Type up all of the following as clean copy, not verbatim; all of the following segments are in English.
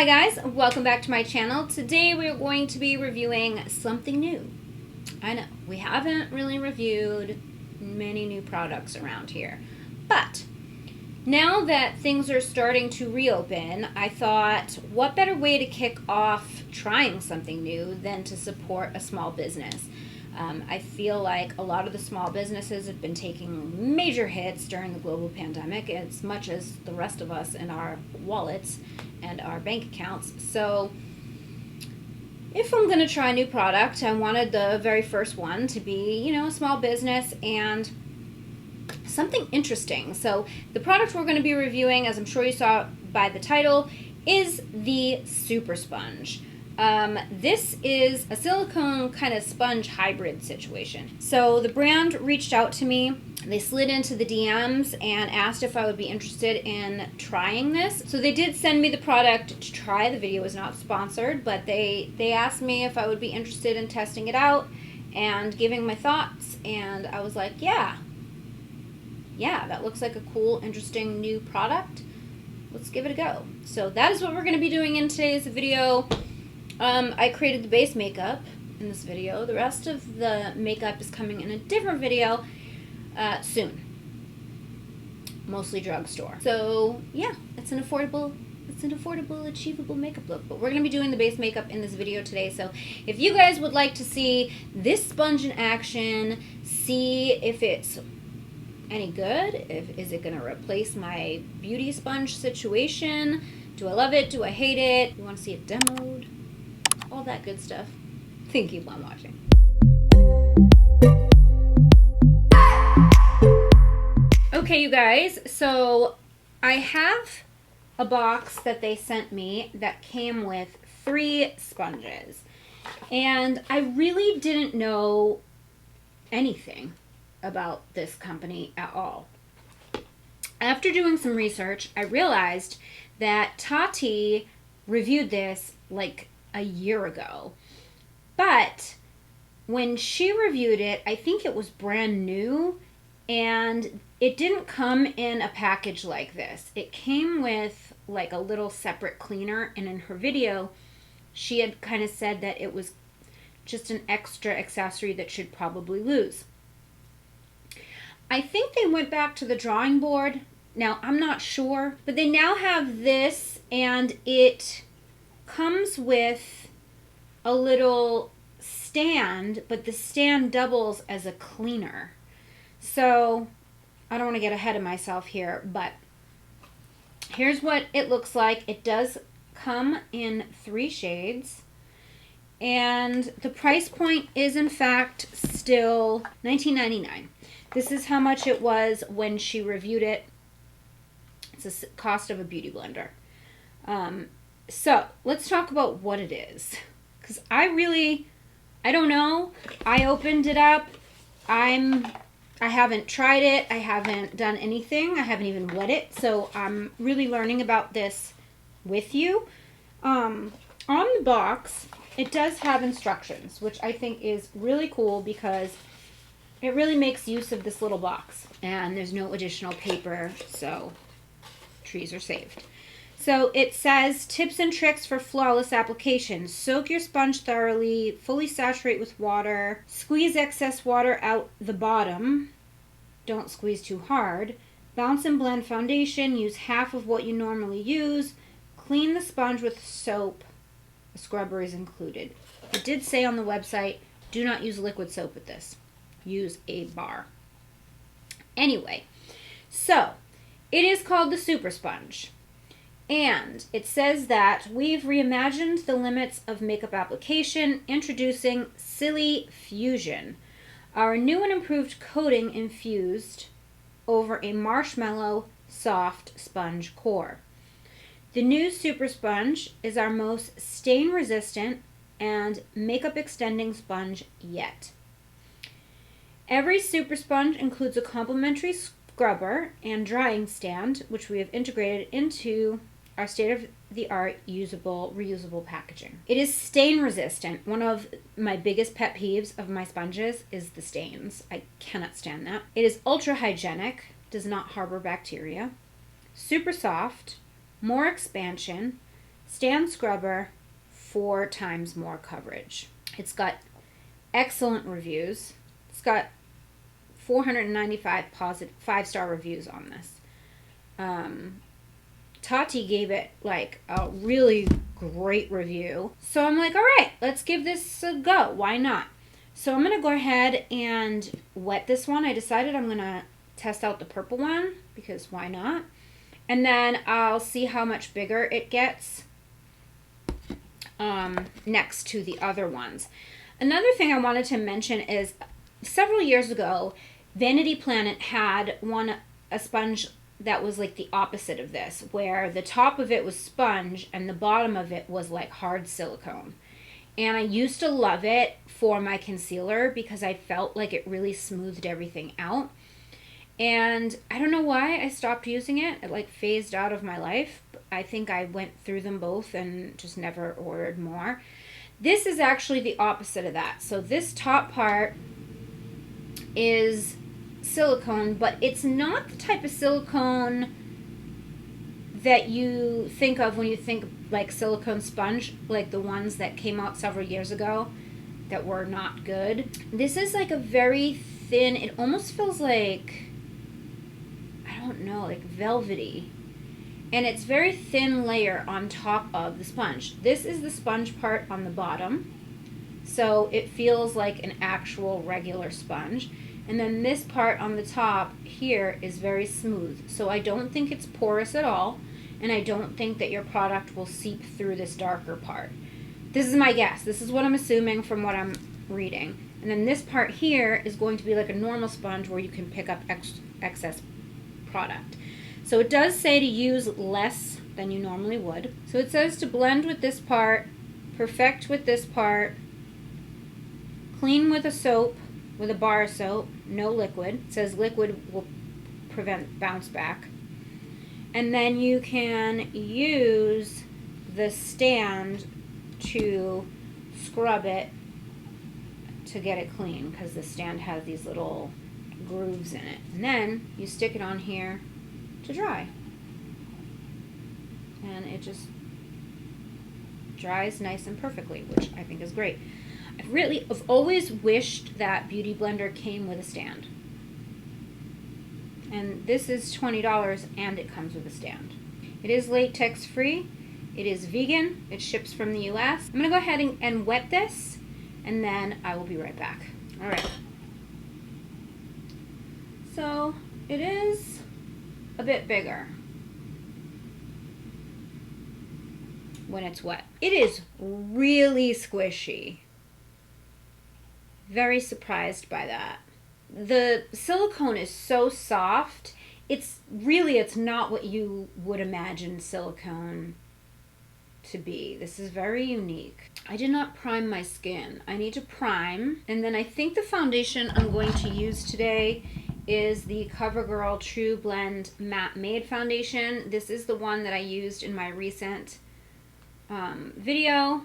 Hi guys, welcome back to my channel. Today we're going to be reviewing something new. I know, we haven't really reviewed many new products around here, but now that things are starting to reopen, I thought, what better way to kick off trying something new than to support a small business? I feel like a lot of the small businesses have been taking major hits during the global pandemic, as much as the rest of us in our wallets and our bank accounts. So if I'm going to try a new product, I wanted the very first one to be, a small business and something interesting. So the product we're going to be reviewing, as I'm sure you saw by the title, is the Super Sponge. This is a silicone kind of sponge hybrid situation. So the brand reached out to me. They slid into the DMs and asked if I would be interested in trying this. So they did send me the product to try. The video was not sponsored, but they asked me if I would be interested in testing it out and giving my thoughts. And I was like, yeah, that looks like a cool, interesting new product. Let's give it a go. So that is what we're going to be doing in today's video. I created the base makeup in this video. The rest of the makeup is coming in a different video soon. Mostly drugstore. So yeah, it's an affordable, achievable makeup look. But we're going to be doing the base makeup in this video today. So if you guys would like to see this sponge in action, see if it's any good, is it going to replace my beauty sponge situation? Do I love it? Do I hate it? You want to see it demoed? All that good stuff. Thank you for watching. Okay, you guys, so I have a box that they sent me that came with 3 sponges. And I really didn't know anything about this company at all. After doing some research, I realized that Tati reviewed this like a year ago. But when she reviewed it, I think it was brand new, and it didn't come in a package like this. It came with like a little separate cleaner, and in her video, she had kind of said that it was just an extra accessory that should probably lose. I think they went back to the drawing board. Now, I'm not sure, but they now have this, and it comes with a little stand, but the stand doubles as a cleaner. So I don't want to get ahead of myself here, but here's what it looks like. It does come in 3 shades, and the price point is in fact still $19.99. This is how much it was when she reviewed it. It's the cost of a beauty blender. So let's talk about what it is, because I don't know. I opened it up. I haven't tried it. I haven't done anything. I haven't even wet it. So I'm really learning about this with you. On the box, it does have instructions, which I think is really cool because it really makes use of this little box. And there's no additional paper, so trees are saved. So it says, tips and tricks for flawless application. Soak your sponge thoroughly, fully saturate with water, squeeze excess water out the bottom. Don't squeeze too hard. Bounce and blend foundation. Use half of what you normally use. Clean the sponge with soap. A scrubber is included. It did say on the website, do not use liquid soap with this. Use a bar. Anyway, so it is called the Super Sponge. And it says that we've reimagined the limits of makeup application, introducing Silly Fusion, our new and improved coating infused over a marshmallow soft sponge core. The new Super Sponge is our most stain resistant and makeup extending sponge yet. Every Super Sponge includes a complimentary scrubber and drying stand, which we have integrated into our state-of-the-art reusable packaging. It is stain resistant. One of my biggest pet peeves of my sponges is the stains. I cannot stand that. It is ultra hygienic, does not harbor bacteria, super soft, more expansion, stand scrubber, 4 times more coverage. It's got excellent reviews. It's got 495 positive 5-star reviews on this. Tati gave it like a really great review. So I'm like, all right, let's give this a go. Why not? So I'm going to go ahead and wet this one. I decided I'm going to test out the purple one because why not? And then I'll see how much bigger it gets next to the other ones. Another thing I wanted to mention is several years ago, Vanity Planet had a sponge that was like the opposite of this, where the top of it was sponge and the bottom of it was like hard silicone. And I used to love it for my concealer because I felt like it really smoothed everything out. And I don't know why I stopped using it. It like phased out of my life. I think I went through them both and just never ordered more. This is actually the opposite of that. So this top part is silicone, but it's not the type of silicone that you think of when you think like silicone sponge, like the ones that came out several years ago that were not good. This is like a very thin, it almost feels like, I don't know, like velvety. And it's very thin layer on top of the sponge. This is the sponge part on the bottom. So it feels like an actual regular sponge. And then this part on the top here is very smooth. So I don't think it's porous at all. And I don't think that your product will seep through this darker part. This is my guess. This is what I'm assuming from what I'm reading. And then this part here is going to be like a normal sponge where you can pick up excess product. So it does say to use less than you normally would. So it says to blend with this part, perfect with this part, clean with a soap, with a bar soap, no liquid. It says liquid will prevent bounce back. And then you can use the stand to scrub it to get it clean because the stand has these little grooves in it. And then you stick it on here to dry. And it just dries nice and perfectly, which I think is great. I've always wished that Beauty Blender came with a stand. And this is $20 and it comes with a stand. It is latex free. It is vegan. It ships from the US. I'm going to go ahead and wet this and then I will be right back. All right. So it is a bit bigger when it's wet. It is really squishy. Very surprised by that. The silicone is so soft. It's not what you would imagine silicone to be. This is very unique. I did not prime my skin. I need to prime. And then I think the foundation I'm going to use today is the CoverGirl True Blend Matte Made Foundation. This is the one that I used in my recent video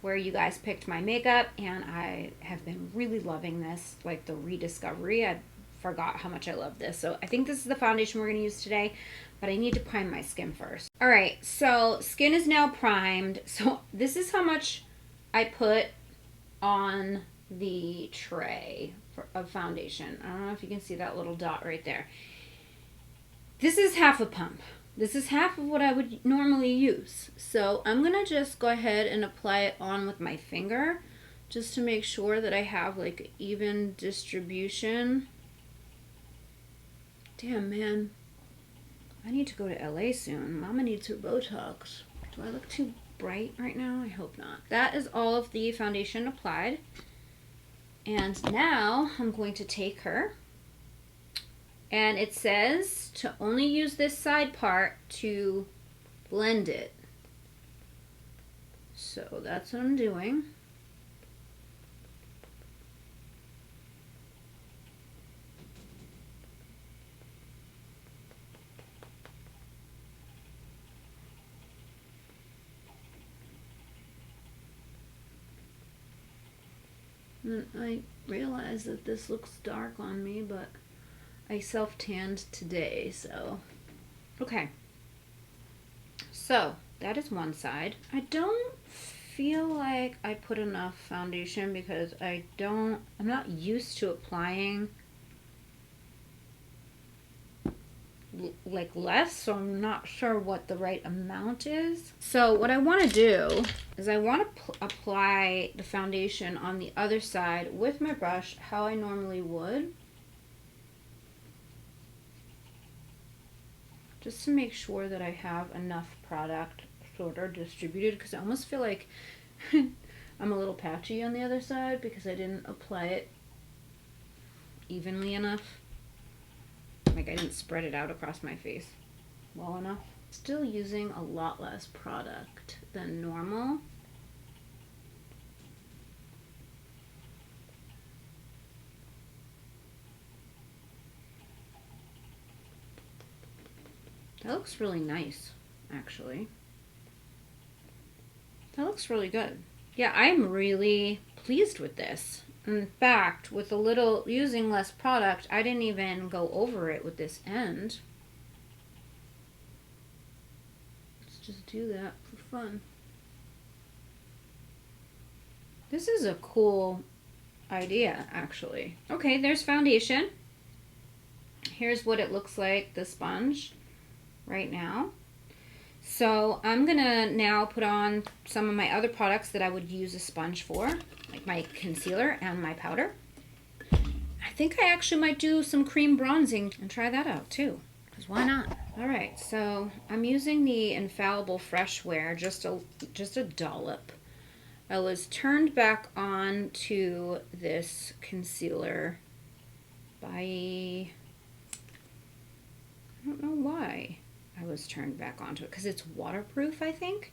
where you guys picked my makeup, and I have been really loving this, like the rediscovery. I forgot how much I love this. So I think this is the foundation we're going to use today, but I need to prime my skin first. All right, so skin is now primed. So this is how much I put on the tray of foundation. I don't know if you can see that little dot right there. This is half a pump. This is half of what I would normally use. So I'm going to just go ahead and apply it on with my finger just to make sure that I have like even distribution. Damn, man. I need to go to LA soon. Mama needs her Botox. Do I look too bright right now? I hope not. That is all of the foundation applied. And now I'm going to take her. And it says to only use this side part to blend it. So that's what I'm doing. And I realize that this looks dark on me, but I self-tanned today, so. Okay. So, that is one side. I don't feel like I put enough foundation because I'm not used to applying like less, so I'm not sure what the right amount is. So what I want to do is I want to apply the foundation on the other side with my brush how I normally would, just to make sure that I have enough product sort of distributed, because I almost feel like I'm a little patchy on the other side because I didn't apply it evenly enough. Like I didn't spread it out across my face well enough. Still using a lot less product than normal. That looks really nice, actually. That looks really good. Yeah, I'm really pleased with this. In fact, with using less product, I didn't even go over it with this end. Let's just do that for fun. This is a cool idea, actually. Okay, there's foundation. Here's what it looks like, the sponge, right now. So I'm gonna now put on some of my other products that I would use a sponge for, like my concealer and my powder. I think I actually might do some cream bronzing and try that out too, because why not? All right, so I'm using the Infallible Fresh Wear, just a dollop. I was turned back on to this concealer by, I don't know why I was turned back onto it, because it's waterproof, I think.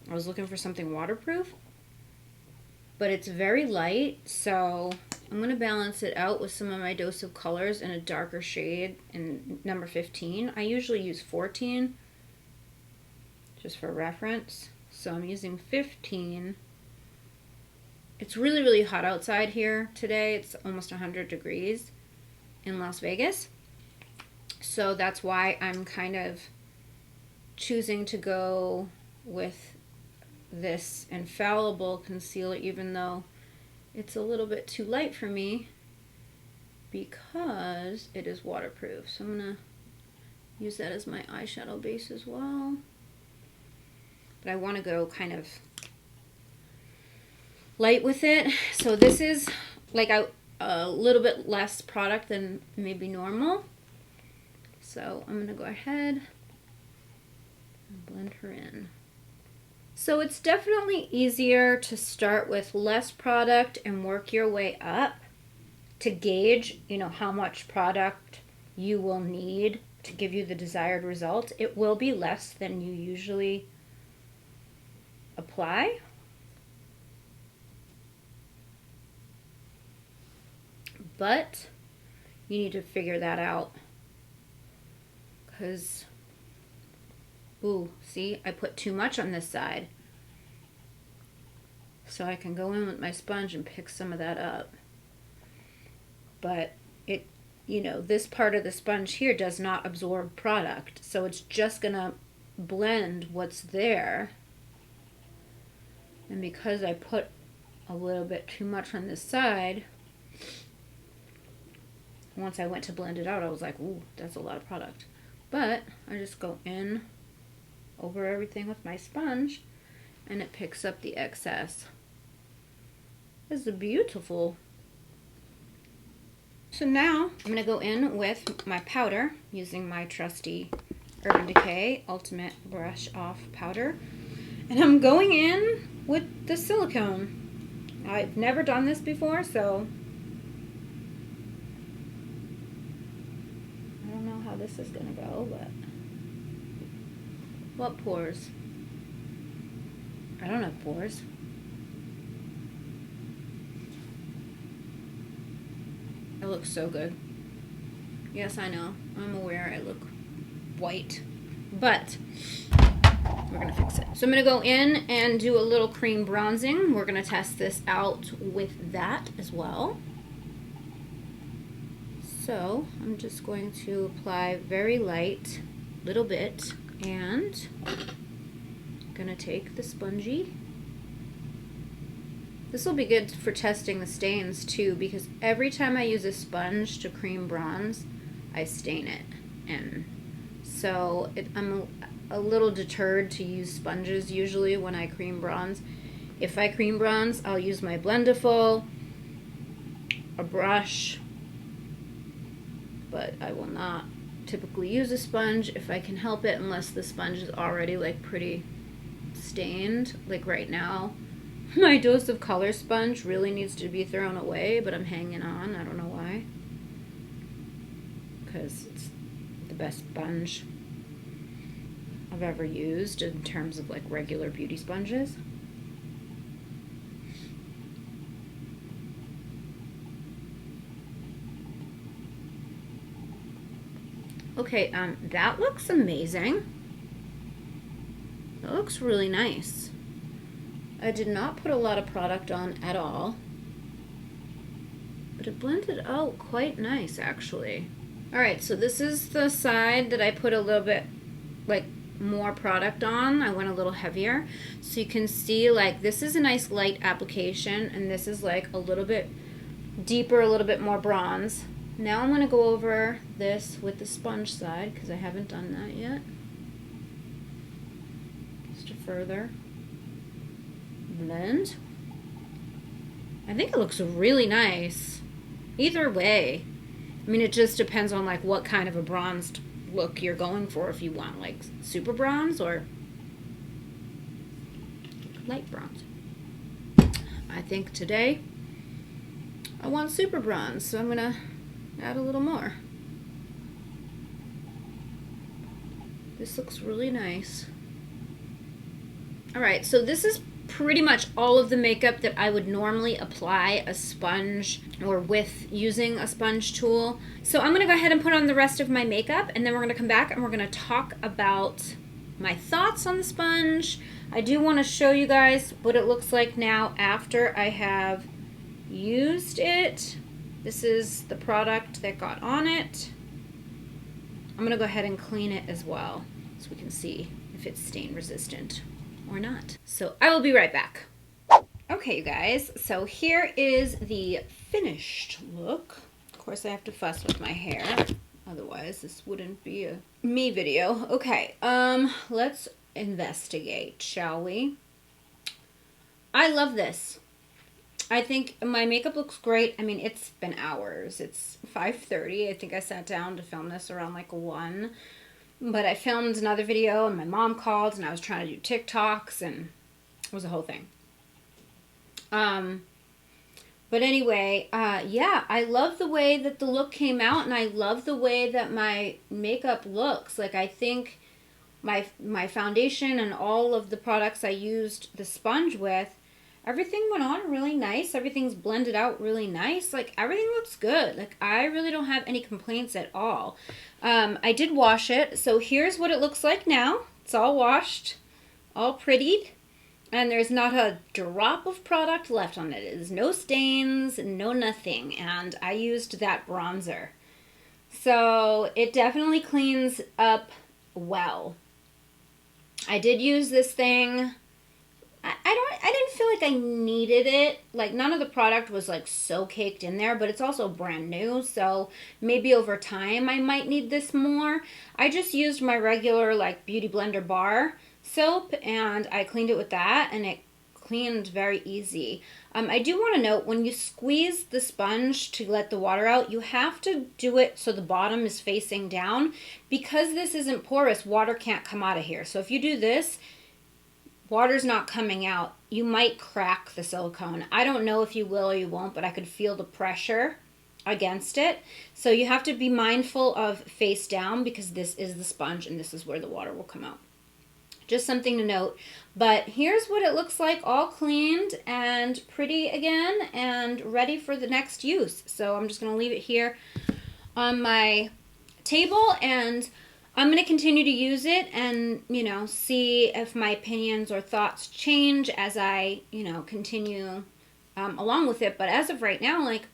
I was looking for something waterproof, but it's very light, so I'm going to balance it out with some of my Dose of Colors in a darker shade in number 15. I usually use 14 just for reference, so I'm using 15. It's really, really hot outside here today. It's almost 100 degrees in Las Vegas. So that's why I'm kind of choosing to go with this Infallible concealer, even though it's a little bit too light for me because it is waterproof. So I'm going to use that as my eyeshadow base as well. But I want to go kind of light with it. So this is like a little bit less product than maybe normal. So I'm going to go ahead and blend her in. So it's definitely easier to start with less product and work your way up to gauge, how much product you will need to give you the desired result. It will be less than you usually apply. But you need to figure that out. Because, ooh, see, I put too much on this side. So I can go in with my sponge and pick some of that up. But it, this part of the sponge here does not absorb product. So it's just going to blend what's there. And because I put a little bit too much on this side, once I went to blend it out, I was like, ooh, that's a lot of product. But I just go in over everything with my sponge and it picks up the excess. This is beautiful. So now I'm going to go in with my powder using my trusty Urban Decay Ultimate Brush Off Powder. And I'm going in with the silicone. I've never done this before, so I don't know how this is going to go, but what pores? I don't have pores. I look so good. Yes, I know. I'm aware I look white, but we're going to fix it. So I'm going to go in and do a little cream bronzing. We're going to test this out with that as well. So I'm just going to apply very light, little bit, and gonna take the spongy. This will be good for testing the stains too, because every time I use a sponge to cream bronze, I stain it. And so I'm a little deterred to use sponges usually when I cream bronze. If I cream bronze, I'll use my Blendiful, a brush, but I will not typically use a sponge if I can help it, unless the sponge is already like pretty stained. Like right now, my dose of color sponge really needs to be thrown away, but I'm hanging on. I don't know why, because it's the best sponge I've ever used in terms of like regular beauty sponges. Okay, that looks amazing. That looks really nice. I did not put a lot of product on at all, but it blended out quite nice actually. All right, so this is the side that I put a little bit like more product on. I went a little heavier, so you can see like this is a nice light application, and this is like a little bit deeper, a little bit more bronze. Now I'm going to go over this with the sponge side, because I haven't done that yet. Just to further blend. I think it looks really nice. Either way. I mean, it just depends on like what kind of a bronzed look you're going for. If you want like super bronze or light bronze. I think today I want super bronze, so I'm going to add a little more. This looks really nice. Alright, so this is pretty much all of the makeup that I would normally apply a sponge or with using a sponge tool. So I'm going to go ahead and put on the rest of my makeup, and then we're going to come back and we're going to talk about my thoughts on the sponge. I do want to show you guys what it looks like now after I have used it. This is the product that got on it. I'm going to go ahead and clean it as well so we can see if it's stain resistant or not. So I will be right back. Okay, you guys, so here is the finished look. Of course, I have to fuss with my hair, otherwise this wouldn't be a me video. Okay, let's investigate, shall we? I love this. I think my makeup looks great. I mean, it's been hours. It's 5:30. I think I sat down to film this around like 1. But I filmed another video and my mom called and I was trying to do TikToks and it was a whole thing. But anyway, yeah, I love the way that the look came out, and I love the way that my makeup looks. Like, I think my foundation and all of the products I used the sponge with, everything went on really nice. Everything's blended out really nice. Like, everything looks good. Like, I really don't have any complaints at all. I did wash it, so here's what it looks like now. It's all washed, all prettied, and there's not a drop of product left on it. There's no stains, no nothing, and I used that bronzer. So it definitely cleans up well. I did use this thing. I didn't feel like I needed it. Like, none of the product was like so caked in there, but it's also brand new, so maybe over time I might need this more. I just used my regular like Beauty Blender bar soap, and I cleaned it with that, and it cleaned very easy. I do want to note, when you squeeze the sponge to let the water out, you have to do it so the bottom is facing down. Because this isn't porous, water can't come out of here. So if you do this, water's not coming out. You might crack the silicone. I don't know if you will or you won't, but I could feel the pressure against it. So you have to be mindful of face down, because this is the sponge and this is where the water will come out. Just something to note. But here's what it looks like, all cleaned and pretty again and ready for the next use. So I'm just going to leave it here on my table, and I'm going to continue to use it and, you know, see if my opinions or thoughts change as I, you know, continue along with it. But as of right now, like,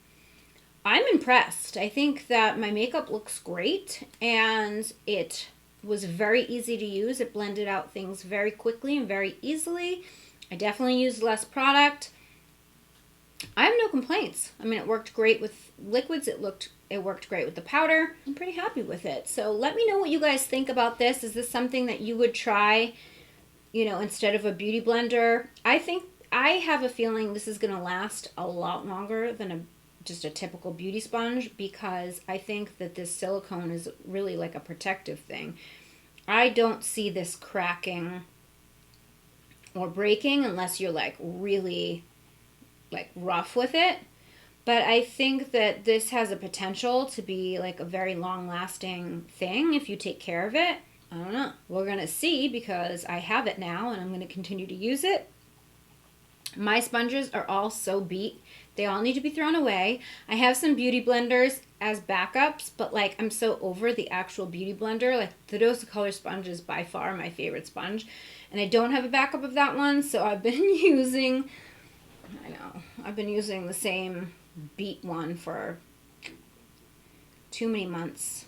I'm impressed. I think that my makeup looks great, and it was very easy to use. It blended out things very quickly and very easily. I definitely used less product. I have no complaints. I mean, it worked great with liquids. It worked great with the powder. I'm pretty happy with it. So let me know what you guys think about this. Is this something that you would try, you know, instead of a beauty blender? I have a feeling this is going to last a lot longer than just a typical beauty sponge, because I think that this silicone is really like a protective thing. I don't see this cracking or breaking unless you're like really like rough with it. But I think that this has a potential to be like a very long lasting thing if you take care of it. I don't know. We're going to see, because I have it now and I'm going to continue to use it. My sponges are all so beat. They all need to be thrown away. I have some beauty blenders as backups, but like I'm so over the actual beauty blender. Like the Dose of Color sponge is by far my favorite sponge. And I don't have a backup of that one, so I've been using the same beat one for too many months,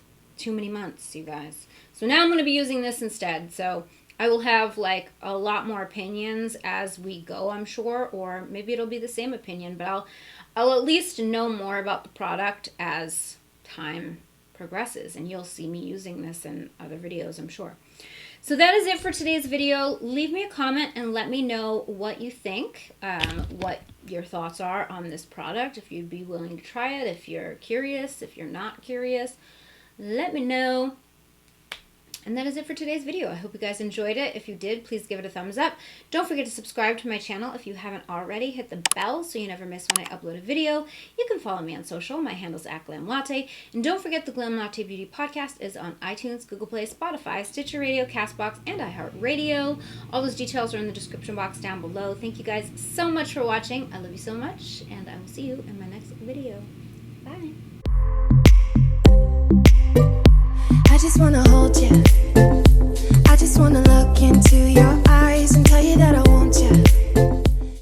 you guys. So now I'm going to be using this instead. So I will have like a lot more opinions as we go, I'm sure, or maybe it'll be the same opinion, but I'll at least know more about the product as time progresses, and you'll see me using this in other videos, I'm sure. So that is it for today's video. Leave me a comment and let me know what you think, what your thoughts are on this product, if you'd be willing to try it, if you're curious, if you're not curious, let me know. And that is it for today's video. I hope you guys enjoyed it. If you did, please give it a thumbs up. Don't forget to subscribe to my channel if you haven't already. Hit the bell so you never miss when I upload a video. You can follow me on social. My handle's @GLAMLATTE. And don't forget the Glam Latte Beauty Podcast is on iTunes, Google Play, Spotify, Stitcher Radio, CastBox, and iHeartRadio. All those details are in the description box down below. Thank you guys so much for watching. I love you so much, and I will see you in my next video. Bye. I just wanna hold you.